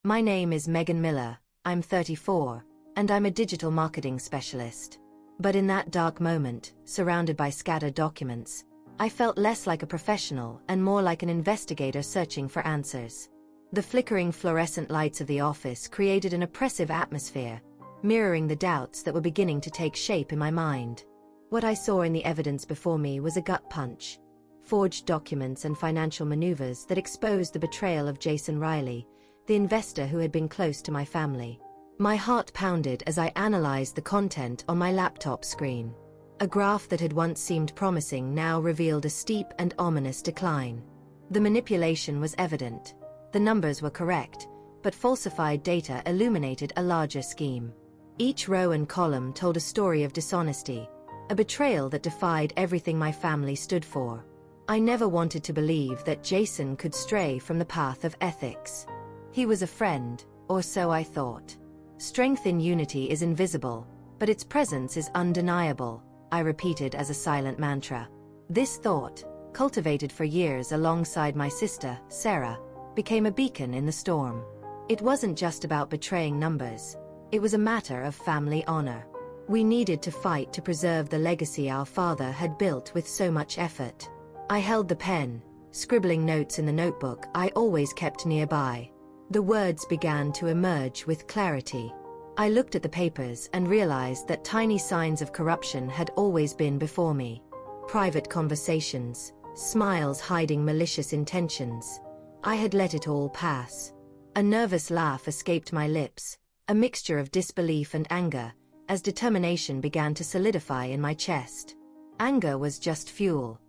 My name is Megan Miller, I'm 34, and I'm a digital marketing specialist. But in that dark moment, surrounded by scattered documents, I felt less like a professional and more like an investigator searching for answers. The flickering fluorescent lights of the office created an oppressive atmosphere, mirroring the doubts that were beginning to take shape in my mind. What I saw in the evidence before me was a gut punch. Forged documents and financial maneuvers that exposed the betrayal of Jason Riley, the investor who had been close to my family. My heart pounded as I analyzed the content on my laptop screen. A graph that had once seemed promising now revealed a steep and ominous decline. The manipulation was evident. The numbers were correct, but falsified data illuminated a larger scheme. Each row and column told a story of dishonesty, a betrayal that defied everything my family stood for. I never wanted to believe that Jason could stray from the path of ethics. He was a friend, or so I thought. Strength in unity is invisible, but its presence is undeniable, I repeated as a silent mantra. This thought, cultivated for years alongside my sister, Sarah, became a beacon in the storm. It wasn't just about betraying numbers. It was a matter of family honor. We needed to fight to preserve the legacy our father had built with so much effort. I held the pen, scribbling notes in the notebook I always kept nearby. The words began to emerge with clarity. I looked at the papers and realized that tiny signs of corruption had always been before me. Private conversations, smiles hiding malicious intentions. I had let it all pass. A nervous laugh escaped my lips, a mixture of disbelief and anger, as determination began to solidify in my chest. Anger was just fuel.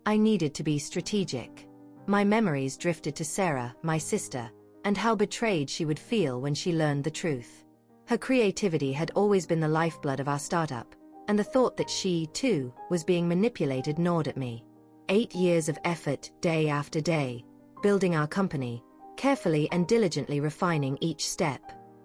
I needed to be strategic. My memories drifted to Sarah, my sister, and how betrayed she would feel when she learned the truth. Her creativity had always been the lifeblood of our startup, and the thought that she, too, was being manipulated gnawed at me. 8 years of effort, day after day, building our company, carefully and diligently refining each step.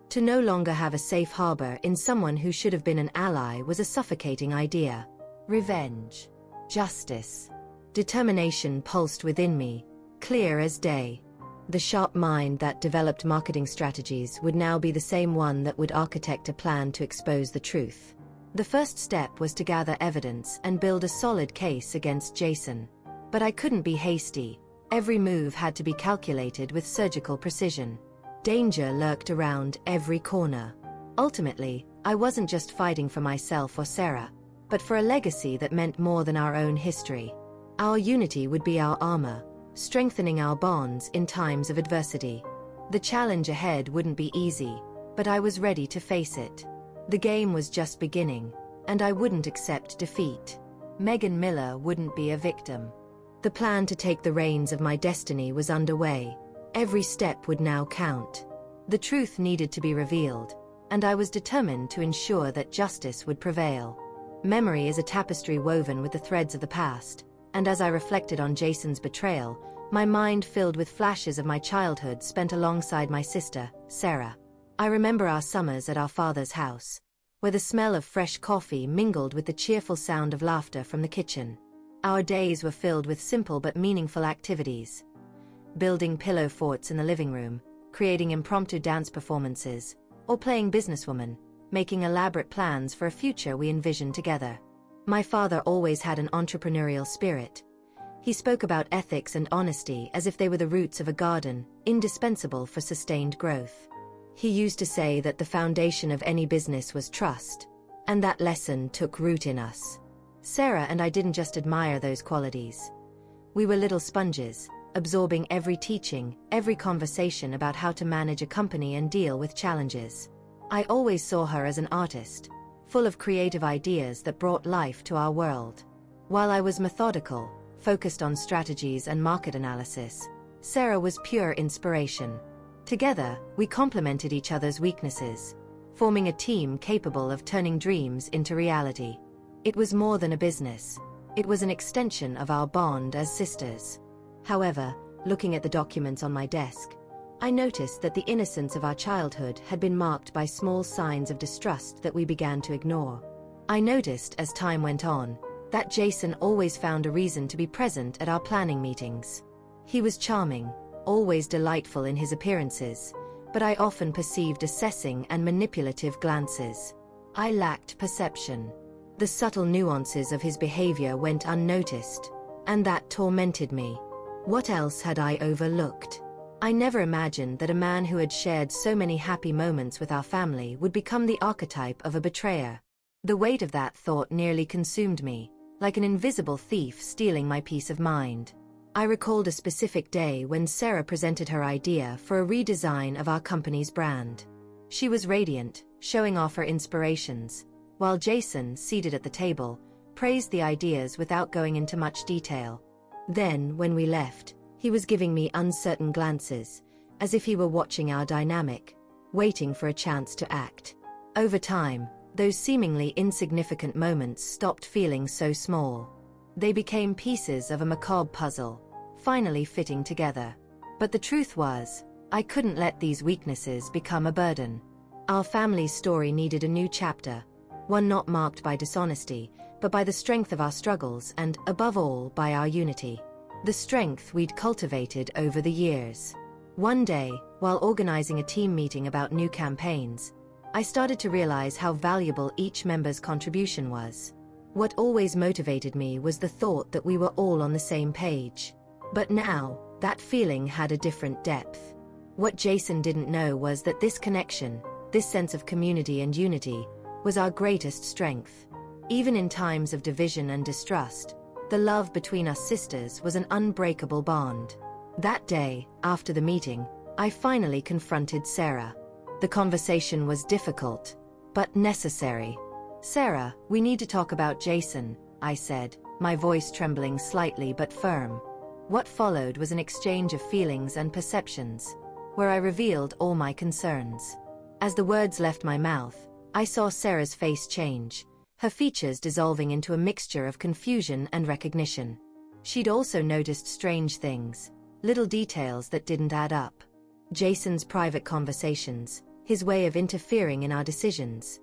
To no longer have a safe harbor in someone who should have been an ally was a suffocating idea. Revenge. Justice. Determination pulsed within me, clear as day. The sharp mind that developed marketing strategies would now be the same one that would architect a plan to expose the truth. The first step was to gather evidence and build a solid case against Jason. But I couldn't be hasty. Every move had to be calculated with surgical precision. Danger lurked around every corner. Ultimately, I wasn't just fighting for myself or Sarah, but for a legacy that meant more than our own history. Our unity would be our armor, strengthening our bonds in times of adversity. The challenge ahead wouldn't be easy, but I was ready to face it. The game was just beginning, and I wouldn't accept defeat. Megan Miller wouldn't be a victim. The plan to take the reins of my destiny was underway. Every step would now count. The truth needed to be revealed, and I was determined to ensure that justice would prevail. Memory is a tapestry woven with the threads of the past, and as I reflected on Jason's betrayal, my mind filled with flashes of my childhood spent alongside my sister, Sarah. I remember our summers at our father's house, where the smell of fresh coffee mingled with the cheerful sound of laughter from the kitchen. Our days were filled with simple but meaningful activities. Building pillow forts in the living room, creating impromptu dance performances, or playing businesswoman, making elaborate plans for a future we envisioned together. My father always had an entrepreneurial spirit. He spoke about ethics and honesty as if they were the roots of a garden, indispensable for sustained growth. He used to say that the foundation of any business was trust, and that lesson took root in us. Sarah and I didn't just admire those qualities. We were little sponges, absorbing every teaching, every conversation about how to manage a company and deal with challenges. I always saw her as an artist, full of creative ideas that brought life to our world. While I was methodical, focused on strategies and market analysis, Sarah was pure inspiration. Together, we complemented each other's weaknesses, forming a team capable of turning dreams into reality. It was more than a business. It was an extension of our bond as sisters. However, looking at the documents on my desk, I noticed that the innocence of our childhood had been marked by small signs of distrust that we began to ignore. I noticed as time went on that Jason always found a reason to be present at our planning meetings. He was charming, always delightful in his appearances, but I often perceived assessing and manipulative glances. I lacked perception. The subtle nuances of his behavior went unnoticed, and that tormented me. What else had I overlooked? I never imagined that a man who had shared so many happy moments with our family would become the archetype of a betrayer. The weight of that thought nearly consumed me, like an invisible thief stealing my peace of mind. I recalled a specific day when Sarah presented her idea for a redesign of our company's brand. She was radiant, showing off her inspirations, while Jason, seated at the table, praised the ideas without going into much detail. Then, when we left, he was giving me uncertain glances, as if he were watching our dynamic, waiting for a chance to act. Over time, those seemingly insignificant moments stopped feeling so small. They became pieces of a macabre puzzle, finally fitting together. But the truth was, I couldn't let these weaknesses become a burden. Our family's story needed a new chapter, one not marked by dishonesty, but by the strength of our struggles and, above all, by our unity. The strength we'd cultivated over the years. One day, while organizing a team meeting about new campaigns, I started to realize how valuable each member's contribution was. What always motivated me was the thought that we were all on the same page. But now, that feeling had a different depth. What Jason didn't know was that this connection, this sense of community and unity, was our greatest strength. Even in times of division and distrust, the love between us sisters was an unbreakable bond. That day, after the meeting, I finally confronted Sarah. The conversation was difficult, but necessary. "Sarah, we need to talk about Jason," I said, my voice trembling slightly but firm. What followed was an exchange of feelings and perceptions, where I revealed all my concerns. As the words left my mouth, I saw Sarah's face change, her features dissolving into a mixture of confusion and recognition. She'd also noticed strange things, little details that didn't add up. Jason's private conversations, his way of interfering in our decisions.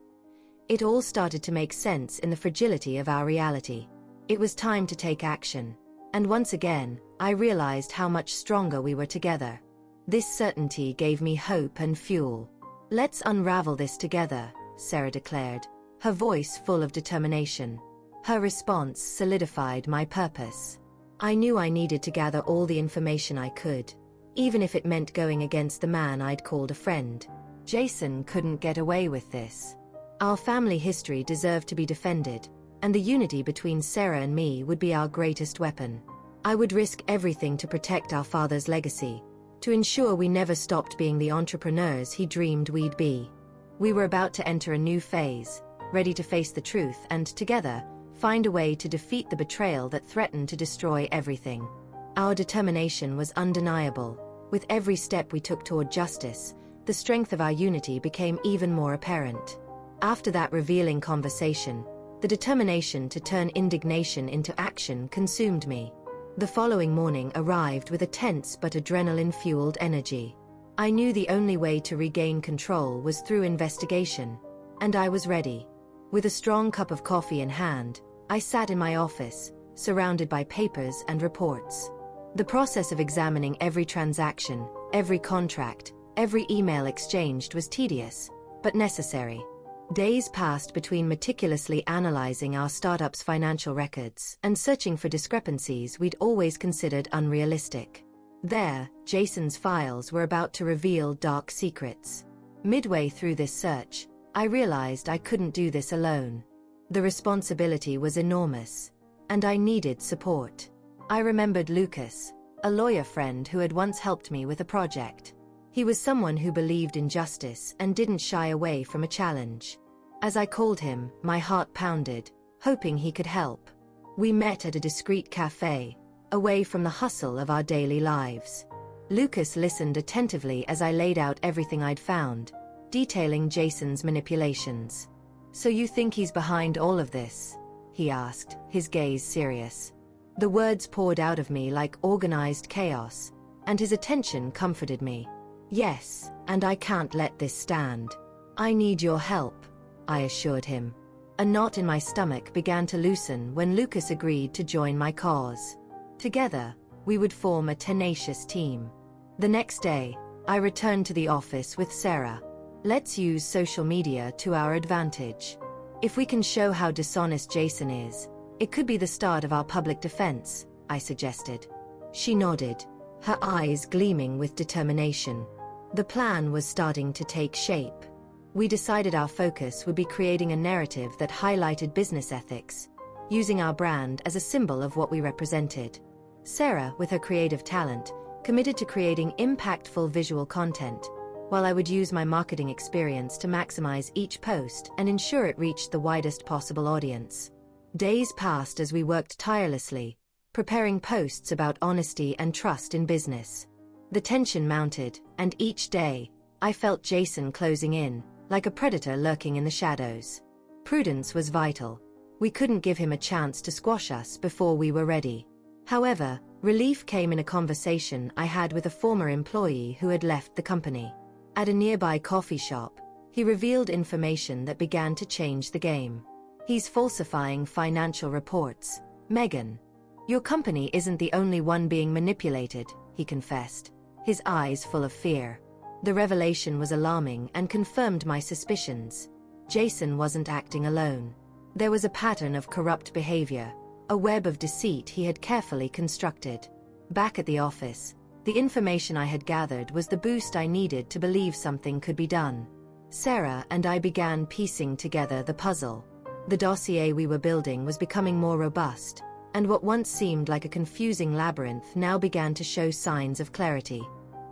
It all started to make sense in the fragility of our reality. It was time to take action. And once again, I realized how much stronger we were together. This certainty gave me hope and fuel. "Let's unravel this together," Sarah declared, her voice full of determination. Her response solidified my purpose. I knew I needed to gather all the information I could, even if it meant going against the man I'd called a friend. Jason couldn't get away with this. Our family history deserved to be defended, and the unity between Sarah and me would be our greatest weapon. I would risk everything to protect our father's legacy, to ensure we never stopped being the entrepreneurs he dreamed we'd be. We were about to enter a new phase, ready to face the truth and, together, find a way to defeat the betrayal that threatened to destroy everything. Our determination was undeniable. With every step we took toward justice, the strength of our unity became even more apparent. After that revealing conversation, the determination to turn indignation into action consumed me. The following morning arrived with a tense but adrenaline-fueled energy. I knew the only way to regain control was through investigation, and I was ready. With a strong cup of coffee in hand, I sat in my office, surrounded by papers and reports. The process of examining every transaction, every contract, every email exchanged was tedious, but necessary. Days passed between meticulously analyzing our startup's financial records and searching for discrepancies we'd always considered unrealistic. There, Jason's files were about to reveal dark secrets. Midway through this search, I realized I couldn't do this alone. The responsibility was enormous, and I needed support. I remembered Lucas, a lawyer friend who had once helped me with a project. He was someone who believed in justice and didn't shy away from a challenge. As I called him, my heart pounded, hoping he could help. We met at a discreet cafe, away from the hustle of our daily lives. Lucas listened attentively as I laid out everything I'd found, detailing Jason's manipulations. "So you think he's behind all of this?" he asked, his gaze serious. The words poured out of me like organized chaos, and his attention comforted me. "Yes, and I can't let this stand. I need your help," I assured him. A knot in my stomach began to loosen when Lucas agreed to join my cause. Together, we would form a tenacious team. The next day, I returned to the office with Sarah. Let's use social media to our advantage. If we can show how dishonest Jason is, it could be the start of our public defense, I suggested. She nodded, her eyes gleaming with determination. The plan was starting to take shape. We decided our focus would be creating a narrative that highlighted business ethics, using our brand as a symbol of what we represented. Sarah, with her creative talent, committed to creating impactful visual content, while I would use my marketing experience to maximize each post and ensure it reached the widest possible audience. Days passed as we worked tirelessly, preparing posts about honesty and trust in business. The tension mounted, and each day, I felt Jason closing in, like a predator lurking in the shadows. Prudence was vital. We couldn't give him a chance to squash us before we were ready. However, relief came in a conversation I had with a former employee who had left the company. At a nearby coffee shop, he revealed information that began to change the game. He's falsifying financial reports, Megan. Your company isn't the only one being manipulated, he confessed, his eyes full of fear. The revelation was alarming and confirmed my suspicions. Jason wasn't acting alone. There was a pattern of corrupt behavior, a web of deceit he had carefully constructed. Back at the office, the information I had gathered was the boost I needed to believe something could be done. Sarah and I began piecing together the puzzle. The dossier we were building was becoming more robust, and what once seemed like a confusing labyrinth now began to show signs of clarity.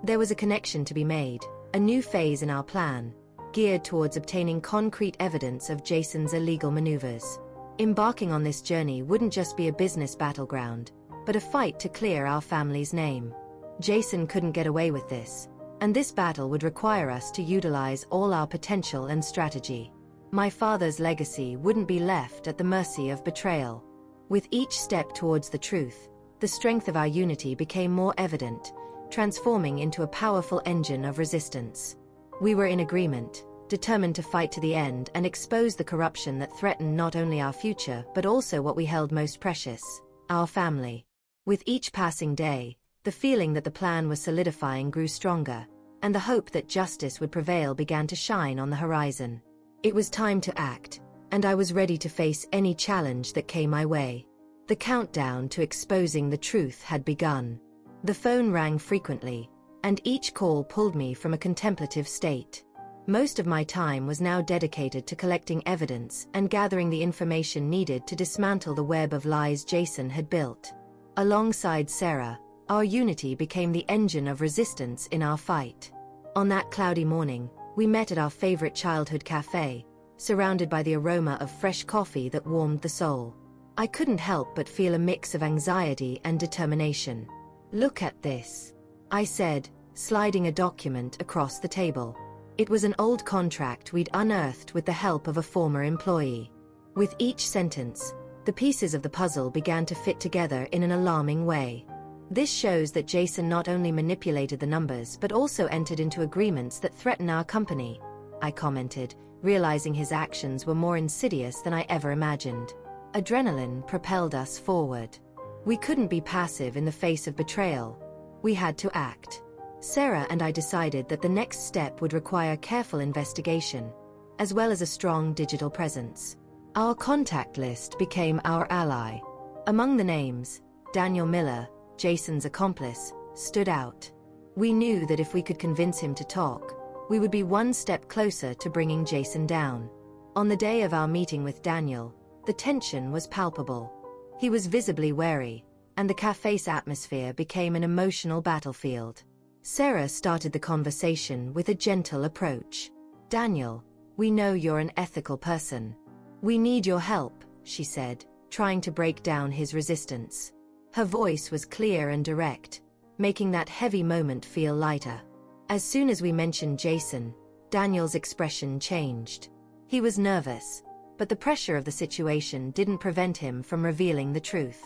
There was a connection to be made, a new phase in our plan, geared towards obtaining concrete evidence of Jason's illegal maneuvers. Embarking on this journey wouldn't just be a business battleground, but a fight to clear our family's name. Jason couldn't get away with this, and this battle would require us to utilize all our potential and strategy. My father's legacy wouldn't be left at the mercy of betrayal. With each step towards the truth, the strength of our unity became more evident, transforming into a powerful engine of resistance. We were in agreement, determined to fight to the end and expose the corruption that threatened not only our future but also what we held most precious, our family. With each passing day, the feeling that the plan was solidifying grew stronger, and the hope that justice would prevail began to shine on the horizon. It was time to act, and I was ready to face any challenge that came my way. The countdown to exposing the truth had begun. The phone rang frequently, and each call pulled me from a contemplative state. Most of my time was now dedicated to collecting evidence and gathering the information needed to dismantle the web of lies Jason had built. Alongside Sarah, our unity became the engine of resistance in our fight. On that cloudy morning, we met at our favorite childhood cafe, surrounded by the aroma of fresh coffee that warmed the soul. I couldn't help but feel a mix of anxiety and determination. "Look at this," I said, sliding a document across the table. It was an old contract we'd unearthed with the help of a former employee. With each sentence, the pieces of the puzzle began to fit together in an alarming way. "This shows that Jason not only manipulated the numbers but also entered into agreements that threaten our company," I commented, realizing his actions were more insidious than I ever imagined. Adrenaline propelled us forward. We couldn't be passive in the face of betrayal. We had to act. Sarah and I decided that the next step would require careful investigation, as well as a strong digital presence. Our contact list became our ally. Among the names, Daniel Miller, Jason's accomplice, stood out. We knew that if we could convince him to talk, we would be one step closer to bringing Jason down. On the day of our meeting with Daniel, the tension was palpable. He was visibly wary, and the cafe's atmosphere became an emotional battlefield. Sarah started the conversation with a gentle approach. "Daniel, we know you're an ethical person. We need your help," she said, trying to break down his resistance. Her voice was clear and direct, making that heavy moment feel lighter. As soon as we mentioned Jason, Daniel's expression changed. He was nervous, but the pressure of the situation didn't prevent him from revealing the truth.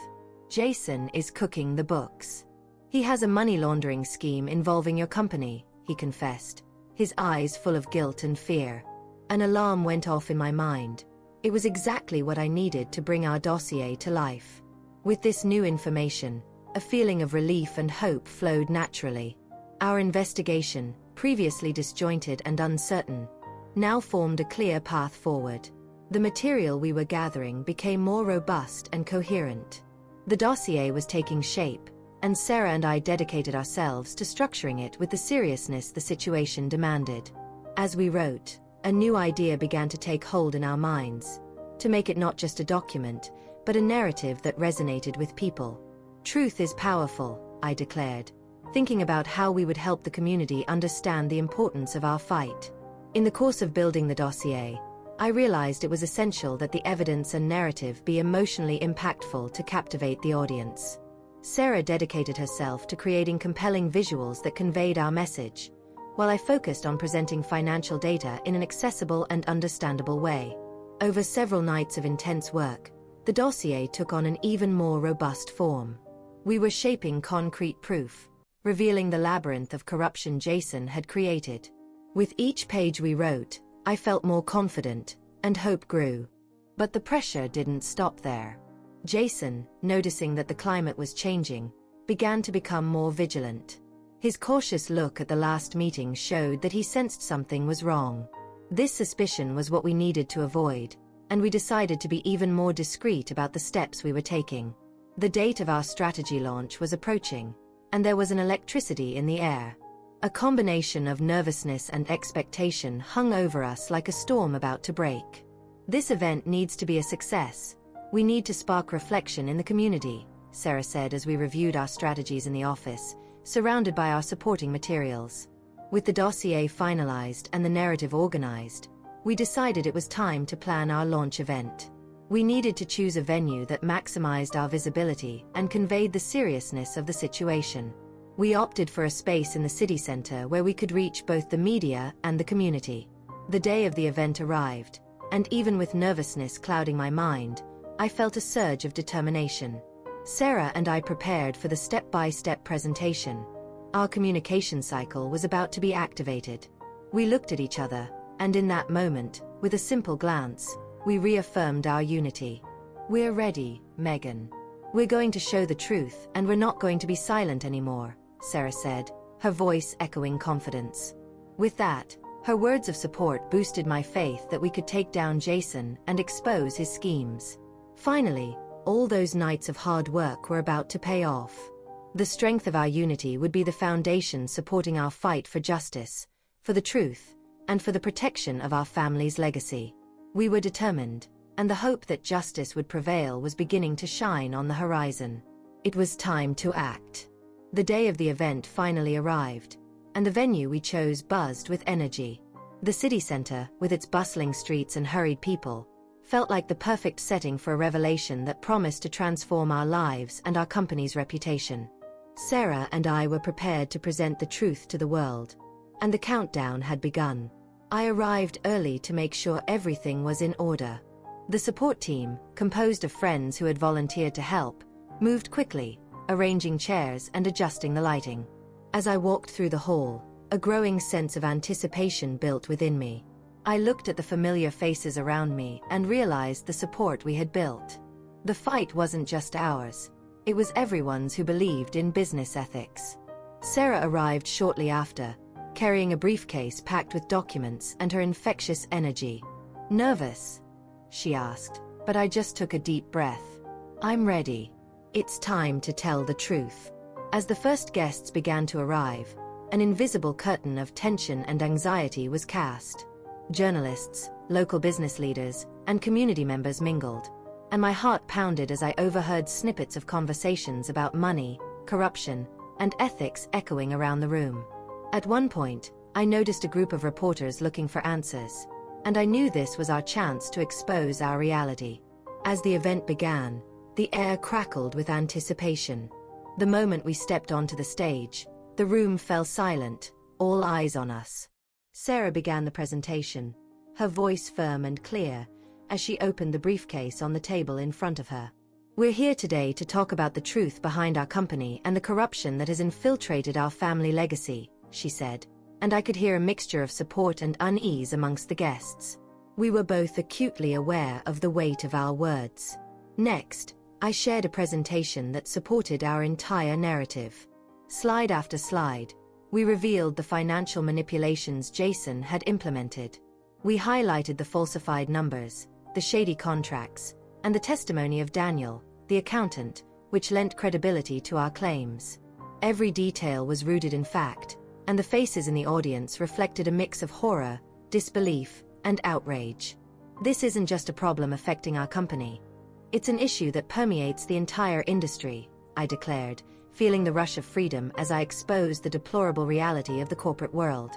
"Jason is cooking the books. He has a money laundering scheme involving your company," he confessed, his eyes full of guilt and fear. An alarm went off in my mind. It was exactly what I needed to bring our dossier to life. With this new information, a feeling of relief and hope flowed naturally. Our investigation, previously disjointed and uncertain, now formed a clear path forward. The material we were gathering became more robust and coherent. The dossier was taking shape, and Sarah and I dedicated ourselves to structuring it with the seriousness the situation demanded. As we wrote, a new idea began to take hold in our minds, to make it not just a document, but a narrative that resonated with people. Truth is powerful, I declared, thinking about how we would help the community understand the importance of our fight. In the course of building the dossier, I realized it was essential that the evidence and narrative be emotionally impactful to captivate the audience. Sarah dedicated herself to creating compelling visuals that conveyed our message, while I focused on presenting financial data in an accessible and understandable way. Over several nights of intense work, the dossier took on an even more robust form. We were shaping concrete proof, revealing the labyrinth of corruption Jason had created. With each page we wrote, I felt more confident, and hope grew. But the pressure didn't stop there. Jason, noticing that the climate was changing, began to become more vigilant. His cautious look at the last meeting showed that he sensed something was wrong. This suspicion was what we needed to avoid, and we decided to be even more discreet about the steps we were taking. The date of our strategy launch was approaching, and there was an electricity in the air. A combination of nervousness and expectation hung over us like a storm about to break. This event needs to be a success. We need to spark reflection in the community, Sarah said as we reviewed our strategies in the office, surrounded by our supporting materials. With the dossier finalized and the narrative organized, we decided it was time to plan our launch event. We needed to choose a venue that maximized our visibility and conveyed the seriousness of the situation. We opted for a space in the city center where we could reach both the media and the community. The day of the event arrived, and even with nervousness clouding my mind, I felt a surge of determination. Sarah and I prepared for the step-by-step presentation. Our communication cycle was about to be activated. We looked at each other, and in that moment, with a simple glance, we reaffirmed our unity. We're ready, Megan. We're going to show the truth, and we're not going to be silent anymore, Sarah said, her voice echoing confidence. With that, her words of support boosted my faith that we could take down Jason and expose his schemes. Finally, all those nights of hard work were about to pay off. The strength of our unity would be the foundation supporting our fight for justice, for the truth, and for the protection of our family's legacy. We were determined, and the hope that justice would prevail was beginning to shine on the horizon. It was time to act. The day of the event finally arrived, and the venue we chose buzzed with energy. The city center, with its bustling streets and hurried people, felt like the perfect setting for a revelation that promised to transform our lives and our company's reputation. Sarah and I were prepared to present the truth to the world, and the countdown had begun. I arrived early to make sure everything was in order. The support team, composed of friends who had volunteered to help, moved quickly, arranging chairs and adjusting the lighting. As I walked through the hall, a growing sense of anticipation built within me. I looked at the familiar faces around me and realized the support we had built. The fight wasn't just ours. It was everyone's who believed in business ethics. Sarah arrived shortly after, carrying a briefcase packed with documents and her infectious energy. "Nervous?" she asked, but I just took a deep breath. "I'm ready. It's time to tell the truth." As the first guests began to arrive, an invisible curtain of tension and anxiety was cast. Journalists, local business leaders, and community members mingled, and my heart pounded as I overheard snippets of conversations about money, corruption, and ethics echoing around the room. At one point, I noticed a group of reporters looking for answers, and I knew this was our chance to expose our reality. As the event began, the air crackled with anticipation. The moment we stepped onto the stage, the room fell silent, all eyes on us. Sarah began the presentation, her voice firm and clear, as she opened the briefcase on the table in front of her. "We're here today to talk about the truth behind our company and the corruption that has infiltrated our family legacy," she said, and I could hear a mixture of support and unease amongst the guests. We were both acutely aware of the weight of our words. Next, I shared a presentation that supported our entire narrative. Slide after slide, We revealed the financial manipulations Jason had implemented. We highlighted the falsified numbers, the shady contracts, and the testimony of Daniel, the accountant, which lent credibility to our claims. Every detail was rooted in fact, and the faces in the audience reflected a mix of horror, disbelief, and outrage. This isn't just a problem affecting our company. It's an issue that permeates the entire industry, I declared, feeling the rush of freedom as I exposed the deplorable reality of the corporate world.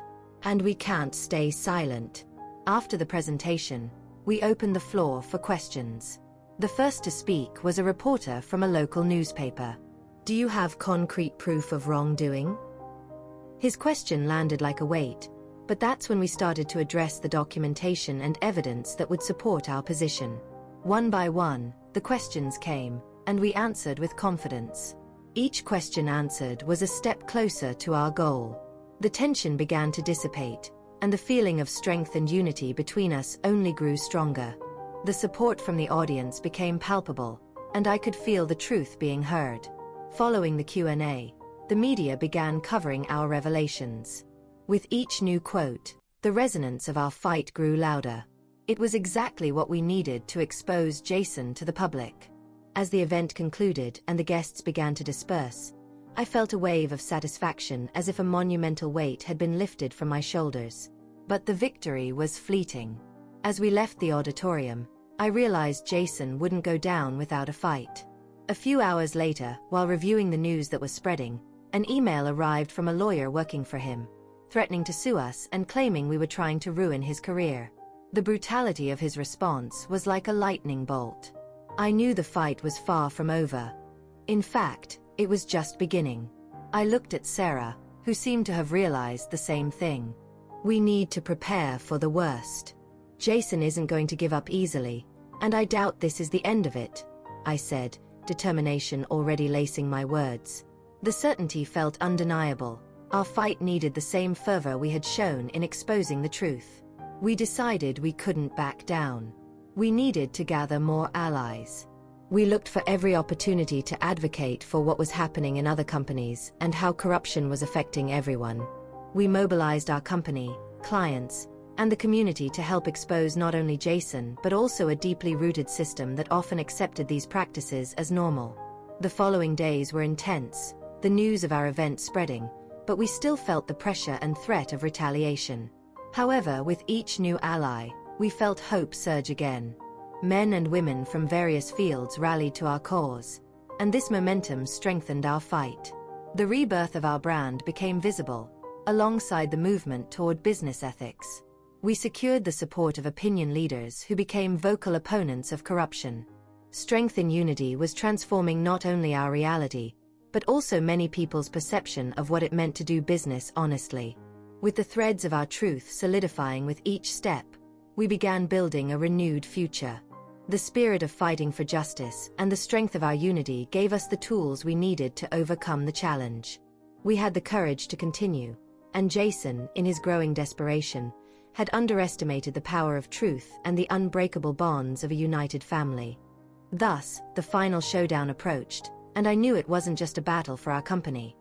And we can't stay silent. After the presentation, we opened the floor for questions. The first to speak was a reporter from a local newspaper. "Do you have concrete proof of wrongdoing?" His question landed like a weight, but that's when we started to address the documentation and evidence that would support our position. One by one, the questions came, and we answered with confidence. Each question answered was a step closer to our goal. The tension began to dissipate, and the feeling of strength and unity between us only grew stronger. The support from the audience became palpable, and I could feel the truth being heard. Following the Q&A, the media began covering our revelations. With each new quote, the resonance of our fight grew louder. It was exactly what we needed to expose Jason to the public. As the event concluded and the guests began to disperse, I felt a wave of satisfaction as if a monumental weight had been lifted from my shoulders. But the victory was fleeting. As we left the auditorium, I realized Jason wouldn't go down without a fight. A few hours later, while reviewing the news that was spreading, an email arrived from a lawyer working for him, threatening to sue us and claiming we were trying to ruin his career. The brutality of his response was like a lightning bolt. I knew the fight was far from over. In fact, it was just beginning. I looked at Sarah, who seemed to have realized the same thing. "We need to prepare for the worst. Jason isn't going to give up easily, and I doubt this is the end of it," I said, determination already lacing my words. The certainty felt undeniable. Our fight needed the same fervor we had shown in exposing the truth. We decided we couldn't back down. We needed to gather more allies. We looked for every opportunity to advocate for what was happening in other companies and how corruption was affecting everyone. We mobilized our company, clients, and the community to help expose not only Jason but also a deeply rooted system that often accepted these practices as normal. The following days were intense, the news of our event spreading, but we still felt the pressure and threat of retaliation. However, with each new ally, we felt hope surge again. Men and women from various fields rallied to our cause, and this momentum strengthened our fight. The rebirth of our brand became visible, alongside the movement toward business ethics. We secured the support of opinion leaders who became vocal opponents of corruption. Strength in unity was transforming not only our reality, but also many people's perception of what it meant to do business honestly. With the threads of our truth solidifying with each step, we began building a renewed future. The spirit of fighting for justice and the strength of our unity gave us the tools we needed to overcome the challenge. We had the courage to continue, and Jason, in his growing desperation, had underestimated the power of truth and the unbreakable bonds of a united family. Thus, the final showdown approached, and I knew it wasn't just a battle for our company.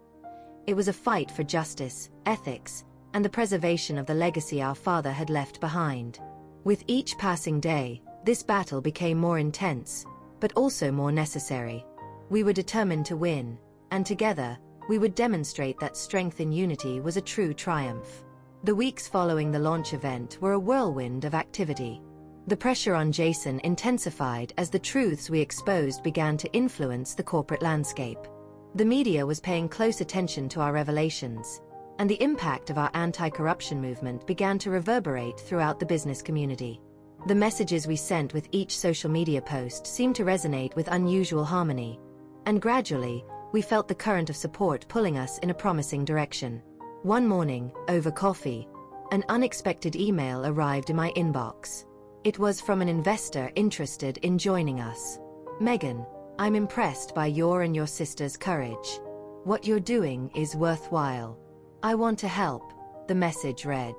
It was a fight for justice, ethics, and the preservation of the legacy our father had left behind. With each passing day, this battle became more intense, but also more necessary. We were determined to win, and together, we would demonstrate that strength in unity was a true triumph. The weeks following the launch event were a whirlwind of activity. The pressure on Jason intensified as the truths we exposed began to influence the corporate landscape. The media was paying close attention to our revelations, and the impact of our anti-corruption movement began to reverberate throughout the business community. The messages we sent with each social media post seemed to resonate with unusual harmony, and gradually, we felt the current of support pulling us in a promising direction. One morning, over coffee, an unexpected email arrived in my inbox. It was from an investor interested in joining us. "Megan, I'm impressed by your and your sister's courage. What you're doing is worthwhile. I want to help," the message read.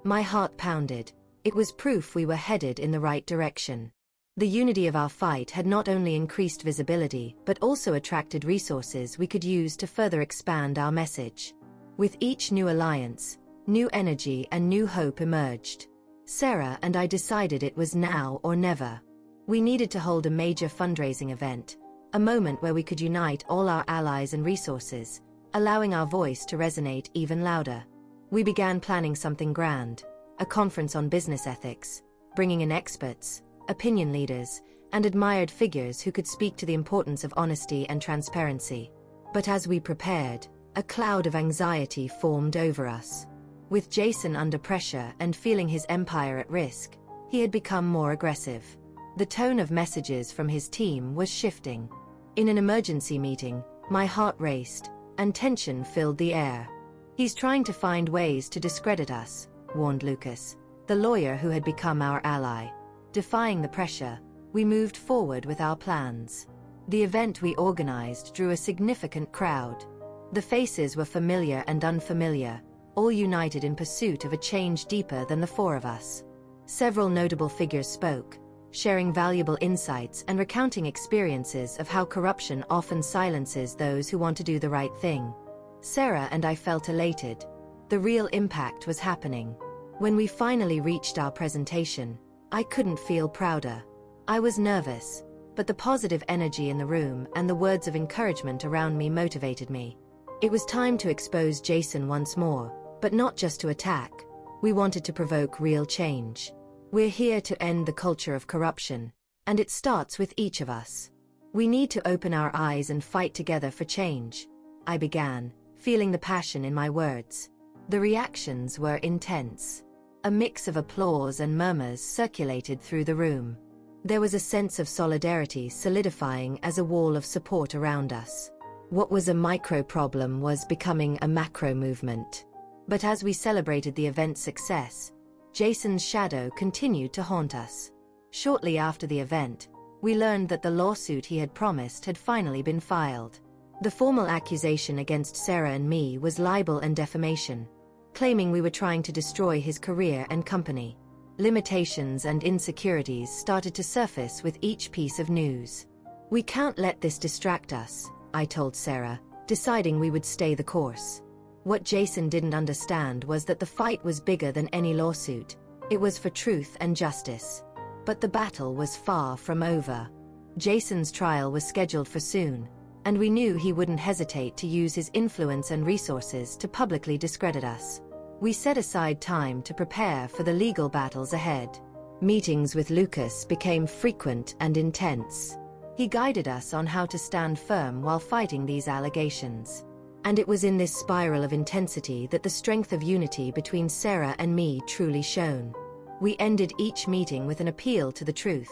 My heart pounded. It was proof we were headed in the right direction. The unity of our fight had not only increased visibility but also attracted resources we could use to further expand our message. With each new alliance, new energy and new hope emerged. Sarah and I decided it was now or never. We needed to hold a major fundraising event, a moment where we could unite all our allies and resources, allowing our voice to resonate even louder. We began planning something grand, a conference on business ethics, bringing in experts, opinion leaders, and admired figures who could speak to the importance of honesty and transparency. But as we prepared, a cloud of anxiety formed over us. With Jason under pressure and feeling his empire at risk, he had become more aggressive. The tone of messages from his team was shifting. In an emergency meeting, my heart raced, and tension filled the air. "He's trying to find ways to discredit us," warned Lucas, the lawyer who had become our ally. Defying the pressure, we moved forward with our plans. The event we organized drew a significant crowd. The faces were familiar and unfamiliar, all united in pursuit of a change deeper than the four of us. Several notable figures spoke, sharing valuable insights and recounting experiences of how corruption often silences those who want to do the right thing. Sarah and I felt elated. The real impact was happening. When we finally reached our presentation, I couldn't feel prouder. I was nervous, but the positive energy in the room and the words of encouragement around me motivated me. It was time to expose Jason once more, but not just to attack. We wanted to provoke real change. We're here to end the culture of corruption, and it starts with each of us. We need to open our eyes and fight together for change, I began, feeling the passion in my words. The reactions were intense. A mix of applause and murmurs circulated through the room. There was a sense of solidarity solidifying as a wall of support around us. What was a micro problem was becoming a macro movement. But as we celebrated the event's success, Jason's shadow continued to haunt us. Shortly after the event, we learned that the lawsuit he had promised had finally been filed. The formal accusation against Sarah and me was libel and defamation, claiming we were trying to destroy his career and company. Limitations and insecurities started to surface with each piece of news. "We can't let this distract us," I told Sarah, deciding we would stay the course. What Jason didn't understand was that the fight was bigger than any lawsuit. It was for truth and justice. But the battle was far from over. Jason's trial was scheduled for soon, and we knew he wouldn't hesitate to use his influence and resources to publicly discredit us. We set aside time to prepare for the legal battles ahead. Meetings with Lucas became frequent and intense. He guided us on how to stand firm while fighting these allegations. And it was in this spiral of intensity that the strength of unity between Sarah and me truly shone. We ended each meeting with an appeal to the truth,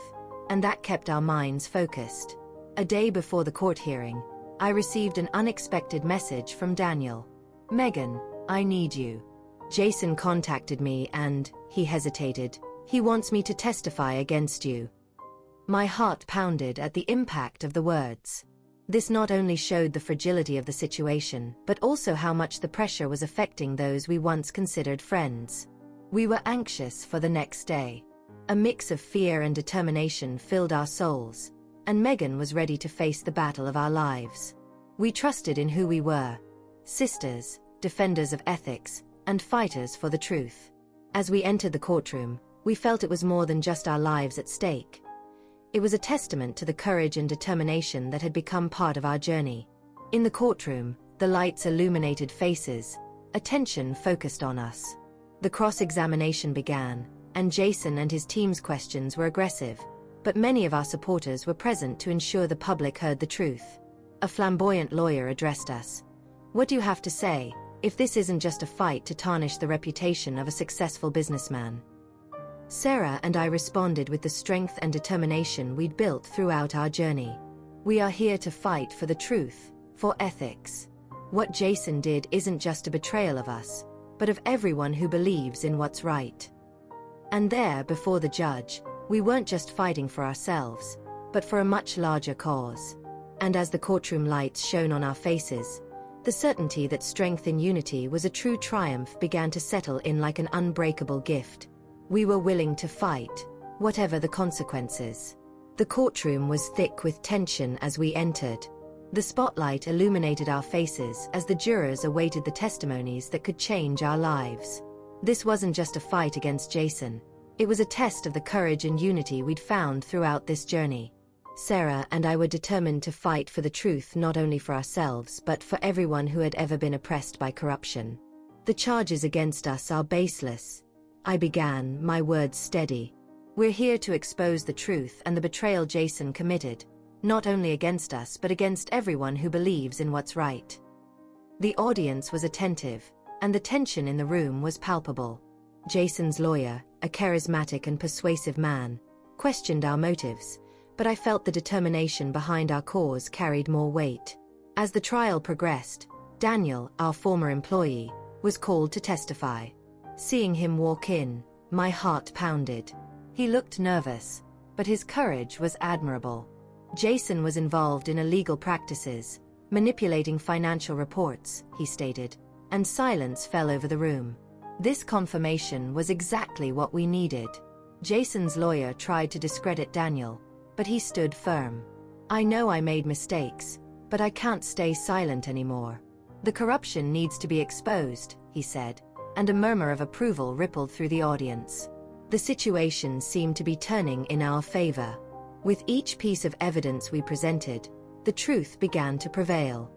and that kept our minds focused. A day before the court hearing, I received an unexpected message from Daniel. "Megan, I need you." Jason contacted me and, he hesitated, "He wants me to testify against you." My heart pounded at the impact of the words. This not only showed the fragility of the situation, but also how much the pressure was affecting those we once considered friends. We were anxious for the next day. A mix of fear and determination filled our souls, and Megan was ready to face the battle of our lives. We trusted in who we were: sisters, defenders of ethics, and fighters for the truth. As we entered the courtroom, we felt it was more than just our lives at stake. It was a testament to the courage and determination that had become part of our journey. In the courtroom, the lights illuminated faces, attention focused on us. The cross-examination began, and Jason and his team's questions were aggressive, but many of our supporters were present to ensure the public heard the truth. A flamboyant lawyer addressed us. "What do you have to say, if this isn't just a fight to tarnish the reputation of a successful businessman?" Sarah and I responded with the strength and determination we'd built throughout our journey. "We are here to fight for the truth, for ethics. What Jason did isn't just a betrayal of us, but of everyone who believes in what's right." And there, before the judge, we weren't just fighting for ourselves, but for a much larger cause. And as the courtroom lights shone on our faces, the certainty that strength in unity was a true triumph began to settle in like an unbreakable gift. We were willing to fight, whatever the consequences. The courtroom was thick with tension as we entered. The spotlight illuminated our faces as the jurors awaited the testimonies that could change our lives. This wasn't just a fight against Jason. It was a test of the courage and unity we'd found throughout this journey. Sarah and I were determined to fight for the truth, not only for ourselves but for everyone who had ever been oppressed by corruption. "The charges against us are baseless," I began, my words steady. "We're here to expose the truth and the betrayal Jason committed, not only against us but against everyone who believes in what's right." The audience was attentive, and the tension in the room was palpable. Jason's lawyer, a charismatic and persuasive man, questioned our motives, but I felt the determination behind our cause carried more weight. As the trial progressed, Daniel, our former employee, was called to testify. Seeing him walk in, my heart pounded. He looked nervous, but his courage was admirable. Jason was involved in illegal practices, manipulating financial reports, he stated, and silence fell over the room. This confirmation was exactly what we needed. Jason's lawyer tried to discredit Daniel, but he stood firm. "I know I made mistakes, but I can't stay silent anymore. The corruption needs to be exposed," he said, and a murmur of approval rippled through the audience. The situation seemed to be turning in our favor. With each piece of evidence we presented, the truth began to prevail.